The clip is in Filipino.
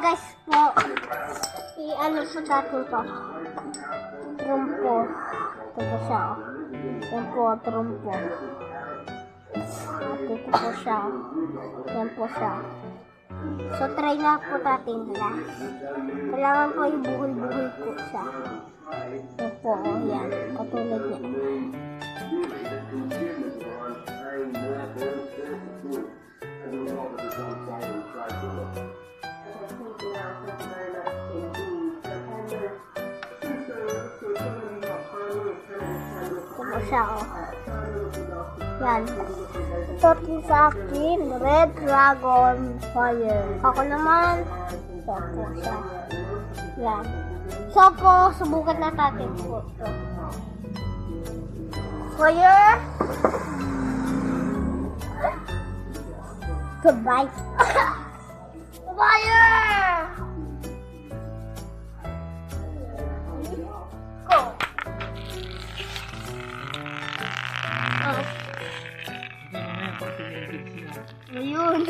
guys po, i-ano po natin to. Trumpo. Ito siya. Yan po, trumpo. At ito po siya. Yan po siya. So, try na po natin last. Kailangan ko ibuhol-buhol po siya. Yan po, yan. Katulad niya. Ito po siya, oh. Yan. Ito sa akin, Red Dragon Fire. Ako naman, ito po siya. Yan. So po, subukan na natin po ito. Fire! Goodbye. Fire! Go. Ayun.